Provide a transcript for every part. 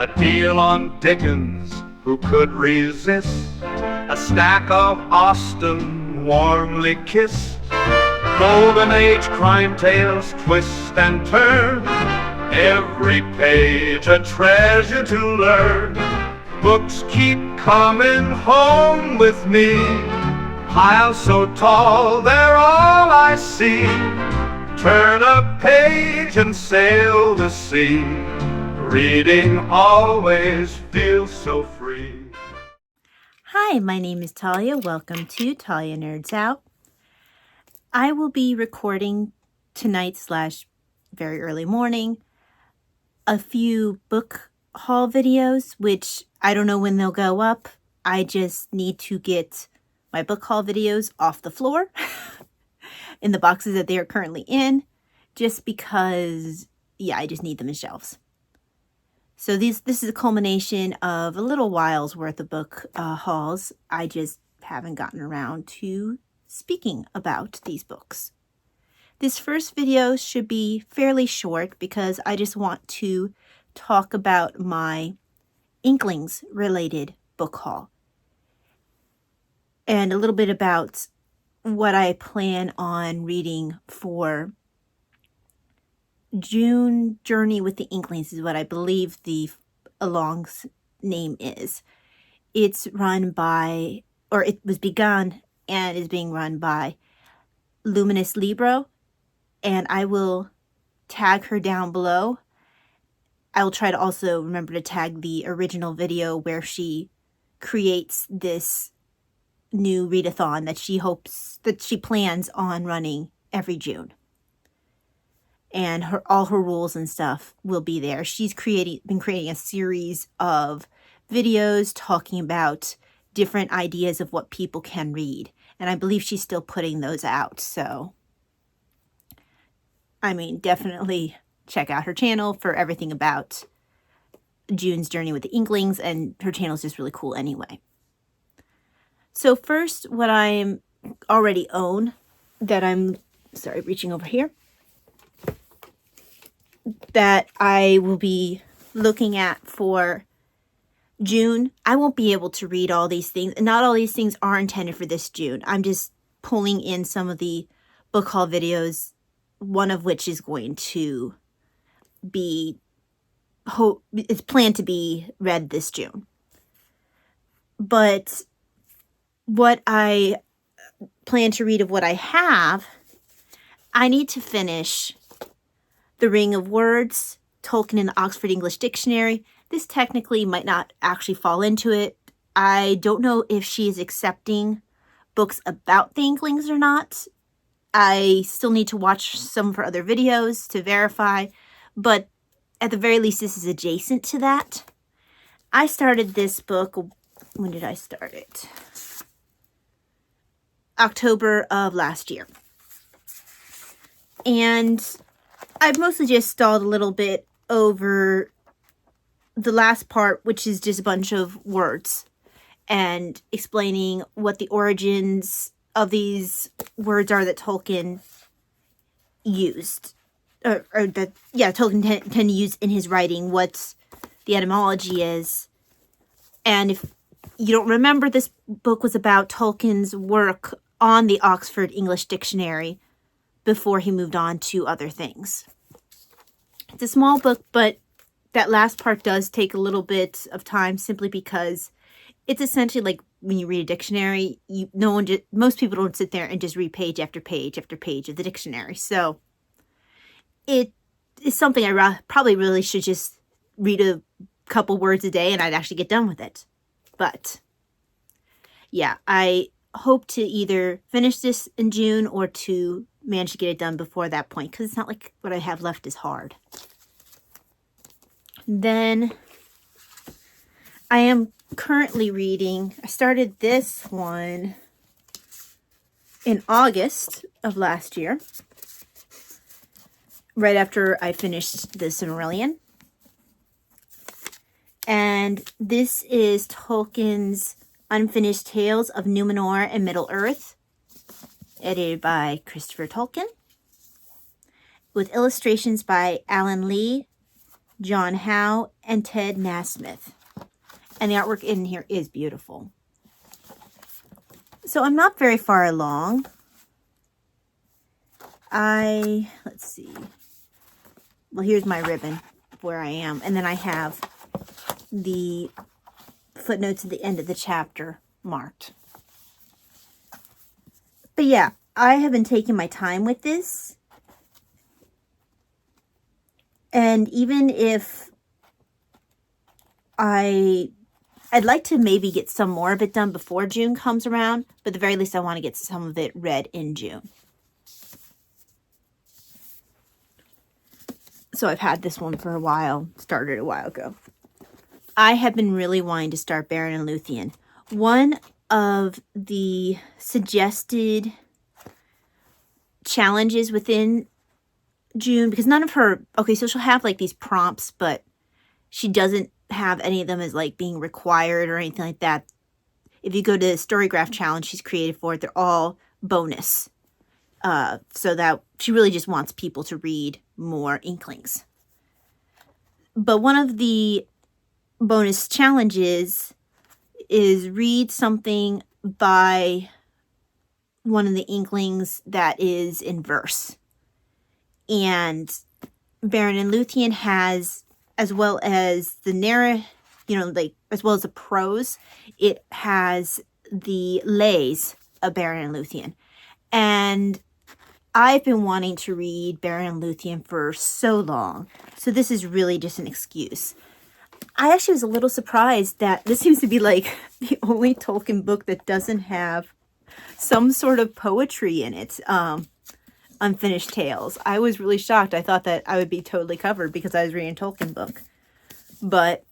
A deal on Dickens, who could resist? A stack of Austen, warmly kissed. Golden Age crime tales twist and turn, every page a treasure to learn. Books keep coming home with me, piles so tall they're all I see. Turn a page and sail the sea, reading always feels so free. Hi, my name is Talia. Welcome to Talia Nerds Out. I will be recording tonight / very early morning a few book haul videos, which I don't know when they'll go up. I just need to get my book haul videos off the floor in the boxes that they are currently in, just because, I just need them in shelves. So this is a culmination of a little while's worth of book hauls. I just haven't gotten around to speaking about these books. This first video should be fairly short because I just want to talk about my Inklings related book haul and a little bit about what I plan on reading for June. Journey with the Inklings is what I believe the Along's name is. It's run by, or it was begun and is being run by Luminous Libro, and I will tag her down below. I will try to also remember to tag the original video where she creates this new readathon that she plans on running every June. And all her rules and stuff will be there. She's been creating a series of videos talking about different ideas of what people can read. And I believe she's still putting those out. So, definitely check out her channel for everything about June's journey with the Inklings. And her channel is just really cool anyway. So first, what I already own that reaching over here, that I will be looking at for June. I won't be able to read all these things. Not all these things are intended for this June. I'm just pulling in some of the book haul videos, one of which is going to be, it's planned to be read this June. But what I plan to read of what I have, I need to finish The Ring of Words, Tolkien in the Oxford English Dictionary. This technically might not actually fall into it. I don't know if she is accepting books about the Inklings or not. I still need to watch some of her other videos to verify, but at the very least, this is adjacent to that. I started this book, when did I start it? October of last year. And I've mostly just stalled a little bit over the last part, which is just a bunch of words and explaining what the origins of these words are that Tolkien used. Tolkien tend to use in his writing, what the etymology is. And if you don't remember, this book was about Tolkien's work on the Oxford English Dictionary before he moved on to other things. It's a small book, but that last part does take a little bit of time simply because it's essentially like when you read a dictionary, most people don't sit there and just read page after page after page of the dictionary. So it is something I probably really should just read a couple words a day and I'd actually get done with it. But yeah, I hope to either finish this in June or to manage to get it done before that point, because it's not like what I have left is hard. Then I am currently reading, I started this one in August of last year, right after I finished the Silmarillion. And this is Tolkien's Unfinished Tales of Numenor and Middle-earth, edited by Christopher Tolkien, with illustrations by Alan Lee, John Howe, and Ted Nasmith. And the artwork in here is beautiful. So I'm not very far along. Let's see. Well, here's my ribbon where I am. And then I have the footnotes at the end of the chapter marked. But yeah, I have been taking my time with this. And even if I'd like to maybe get some more of it done before June comes around, but at the very least I want to get some of it read in June. So I've had this one for a while, started a while ago. I have been really wanting to start Baron and Luthien. One of the suggested challenges within June, because none of her, okay, so she'll have like these prompts, but she doesn't have any of them as like being required or anything like that. If you go to the Storygraph challenge she's created for it, they're all bonus. So that she really just wants people to read more Inklings. But one of the bonus challenges is read something by one of the Inklings that is in verse. And Baron and Luthien has, as well as the as well as the prose, it has the lays of Baron and Luthien. And I've been wanting to read Baron and Luthien for so long. So this is really just an excuse. I actually was a little surprised that this seems to be like the only Tolkien book that doesn't have some sort of poetry in it. Unfinished Tales. I was really shocked. I thought that I would be totally covered because I was reading a Tolkien book. But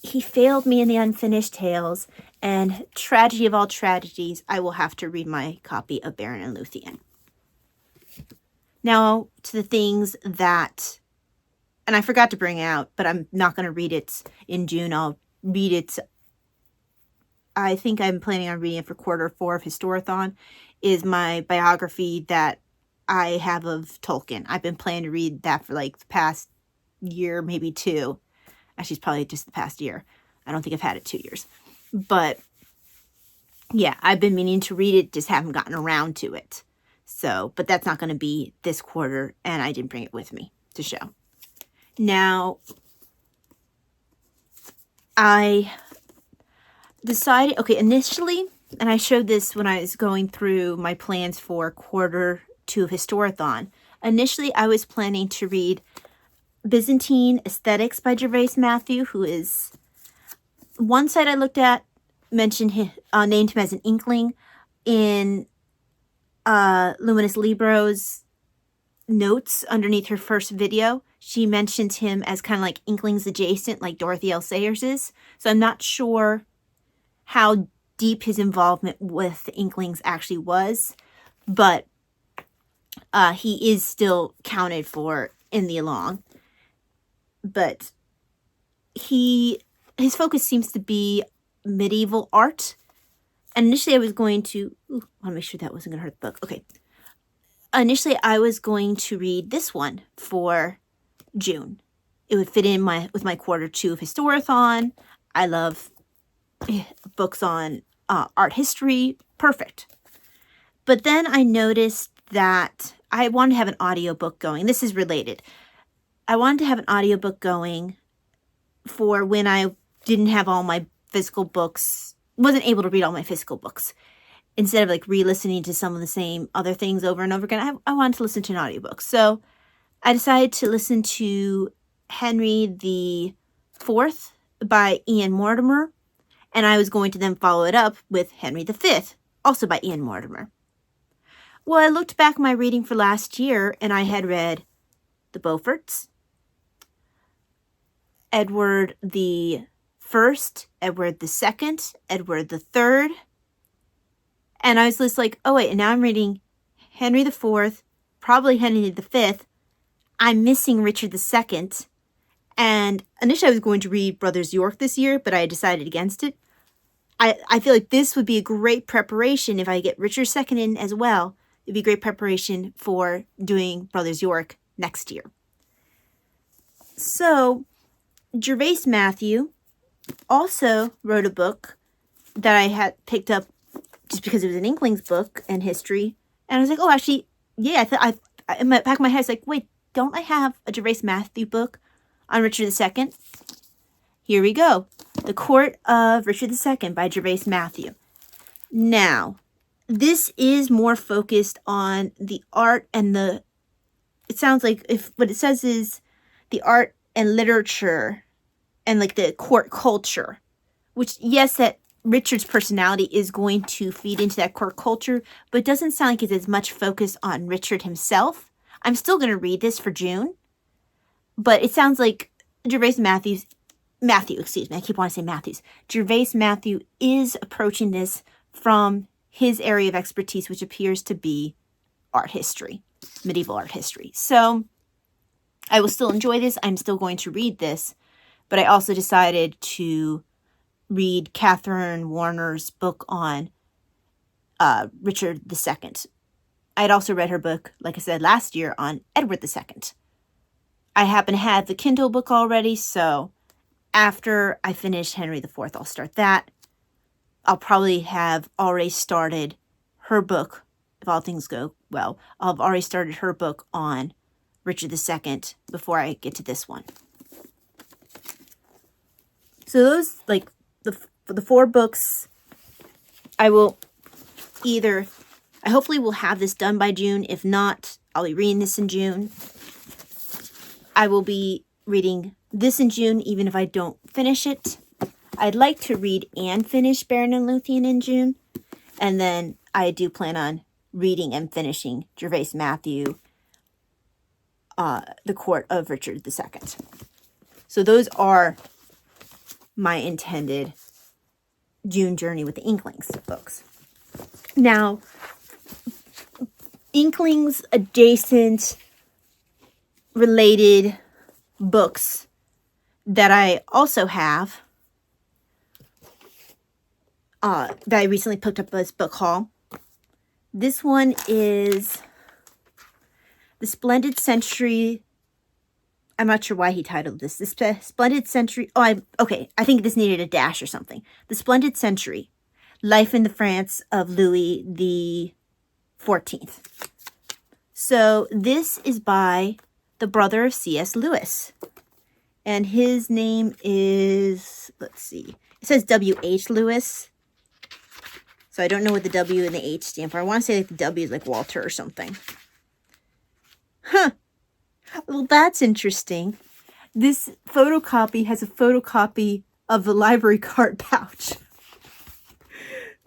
he failed me in the Unfinished Tales, and tragedy of all tragedies, I will have to read my copy of Baron and Luthien. Now, to the things that, and I forgot to bring out, but I'm not going to read it in June. I'll read it, I think I'm planning on reading it for Q4 of Historathon, is my biography that I have of Tolkien. I've been planning to read that for like the past year, maybe 2. Actually, it's probably just the past year. I don't think I've had it 2 years. But yeah, I've been meaning to read it, just haven't gotten around to it. So, but that's not going to be this quarter, and I didn't bring it with me to show. Now, I decided, okay, initially, and I showed this when I was going through my plans for Q2 of Historathon. Initially, I was planning to read Byzantine Aesthetics by Gervais Matthew, who is, one site I looked at mentioned him, named him as an Inkling. In Luminous Libro's notes underneath her first video, she mentions him as kind of like Inklings adjacent, like Dorothy L. Sayers is. So I'm not sure how deep his involvement with the Inklings actually was, but he is still counted for in the Along. But his focus seems to be medieval art. And initially I was going to, I want to make sure that wasn't going to hurt the book. Okay. Initially I was going to read this one for June. It would fit in with my Q2 of Historathon. I love books on art history. Perfect. But then I noticed that I wanted to have an audiobook going. This is related. I wanted to have an audiobook going for when I didn't have all my physical books, wasn't able to read all my physical books. Instead of like re-listening to some of the same other things over and over again, I wanted to listen to an audiobook. So I decided to listen to Henry the Fourth by Ian Mortimer, and I was going to then follow it up with Henry the Fifth, also by Ian Mortimer. Well, I looked back at my reading for last year, and I had read The Beauforts, Edward the First, Edward the Second, Edward the Third, and I was just like, oh wait, and now I'm reading Henry the Fourth, probably Henry the Fifth. I'm missing Richard the Second, and initially I was going to read Brothers York this year, but I decided against it. I feel like this would be a great preparation if I get Richard II in as well. It'd be great preparation for doing Brothers York next year. So, Gervais Matthew also wrote a book that I had picked up just because it was an Inklings book and history. And I was like, oh, actually, yeah, in the back of my head, I was like, wait, don't I have a Gervais Matthew book on Richard II? Here we go. The Court of Richard II by Gervais Matthew. Now, this is more focused on the art and it sounds like what it says is the art and literature and like the court culture, which, yes, that Richard's personality is going to feed into that court culture, but it doesn't sound like it's as much focus on Richard himself. I'm still going to read this for June, but it sounds like Gervais Matthew, excuse me, I keep wanting to say Matthews. Gervais Matthew is approaching this from his area of expertise, which appears to be art history, medieval art history. So I will still enjoy this. I'm still going to read this, but I also decided to read Catherine Warner's book on Richard II. I had also read her book, like I said, last year on Edward II. I happen to have the Kindle book already, so after I finish Henry IV, I'll start that. I'll probably have already started her book, if all things go well. I'll have already started her book on Richard II before I get to this one. So those, like, the 4 books, I hopefully will have this done by June. If not, I'll be reading this in June. I will be reading this in June, even if I don't finish it. I'd like to read and finish Baron and Luthien in June. And then I do plan on reading and finishing Gervais Matthew, The Court of Richard II. So those are my intended June journey with the Inklings books. Now, Inklings adjacent related books that I also have that I recently picked up as book haul. This one is The Splendid Century. I'm not sure why he titled this. The Splendid Century. I think this needed a dash or something. The Splendid Century. Life in the France of Louis the 14th. So this is by the brother of C.S. Lewis. And his name is, let's see. It says W.H. Lewis. So I don't know what the W and the H stand for. I want to say like the W is like Walter or something. Huh. Well, that's interesting. This photocopy has a photocopy of the library card pouch.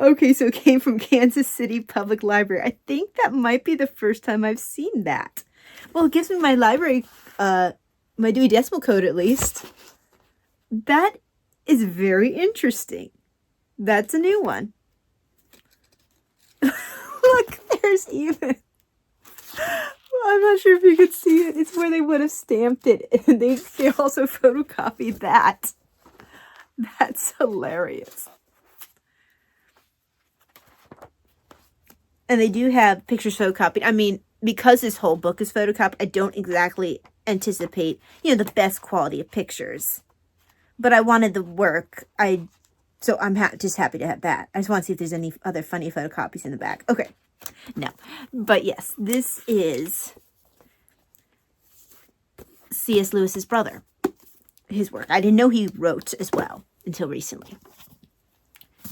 Okay, so it came from Kansas City Public Library. I think that might be the first time I've seen that. Well, it gives me my library, my Dewey Decimal Code at least. That is very interesting. That's a new one. Look, there's even... I'm not sure if you could see it. It's where they would have stamped it. And they also photocopied that. That's hilarious. And they do have pictures photocopied. I mean, because this whole book is photocopied, I don't exactly anticipate, the best quality of pictures. But I wanted the work. So I'm just happy to have that. I just want to see if there's any other funny photocopies in the back. Okay. No. But yes, this is C.S. Lewis's brother. His work. I didn't know he wrote as well until recently.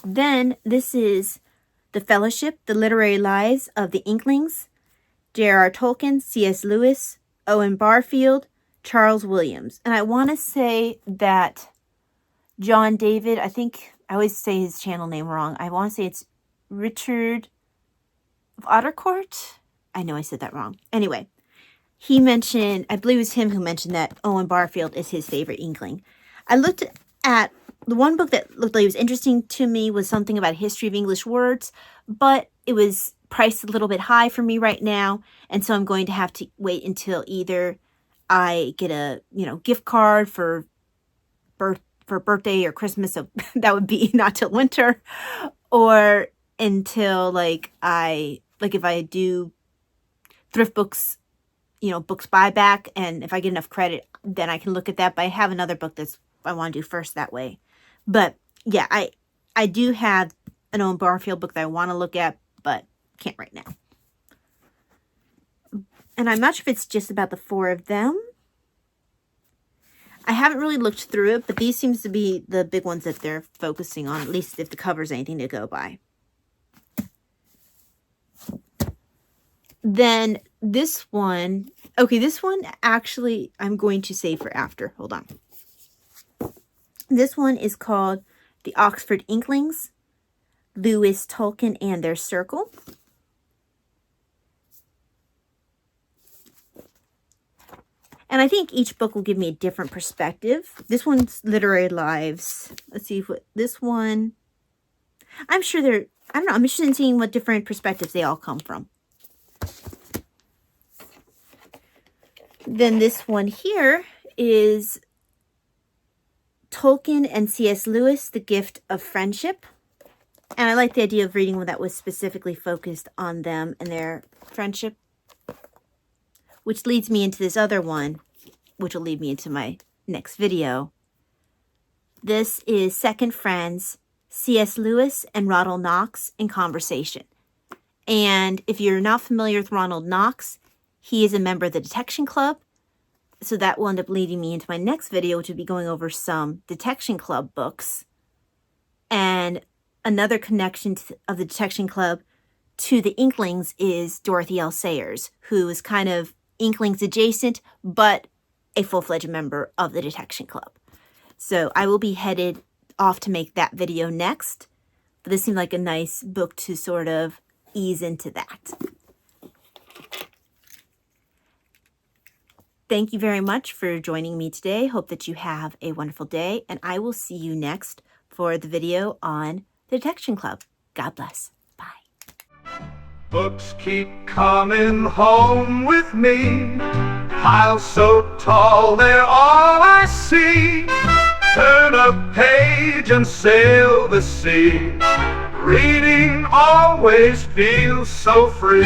Then this is The Fellowship, The Literary Lives of the Inklings, J.R.R. Tolkien, C.S. Lewis, Owen Barfield, Charles Williams. And I want to say that John David, I think I always say his channel name wrong. I want to say it's Richard of Ottercourt. I know I said that wrong. Anyway, he mentioned, I believe it was him who mentioned that Owen Barfield is his favorite Inkling. I looked at the one book that looked like it was interesting to me was something about history of English words, but it was priced a little bit high for me right now, and so I'm going to have to wait until either I get a gift card for birthday or Christmas, so that would be not till winter, or until if I do thrift books books buyback, and if I get enough credit, then I can look at that. But I have another book I want to do first that way. But yeah, I do have an Owen Barfield book that I want to look at, but can't right now. And I'm not sure if it's just about the 4 of them. I haven't really looked through it, but these seems to be the big ones that they're focusing on, at least if the cover's anything to go by. Then this one, okay, this one actually I'm going to save for after. Hold on. This one is called The Oxford Inklings, Lewis, Tolkien, and Their Circle. And I think each book will give me a different perspective. This one's Literary Lives. Let's see what this one, I'm sure I don't know, I'm interested in seeing what different perspectives they all come from. Then this one here is Tolkien and C.S. Lewis, The Gift of Friendship. And I like the idea of reading one that was specifically focused on them and their friendship. Which leads me into this other one, which will lead me into my next video. This is Second Friends, C.S. Lewis and Ronald Knox in Conversation. And if you're not familiar with Ronald Knox, he is a member of the Detection Club. So that will end up leading me into my next video, which will be going over some Detection Club books. And another connection of the Detection Club to the Inklings is Dorothy L. Sayers, who is kind of Inklings adjacent, but a full-fledged member of the Detection Club. So I will be headed off to make that video next. But this seemed like a nice book to sort of ease into that. Thank you very much for joining me today. Hope that you have a wonderful day, and I will see you next for the video on the Detection Club. God bless. Bye. Books keep coming home with me, piles so tall they're all I see. Turn a page and sail the sea. Reading always feels so free.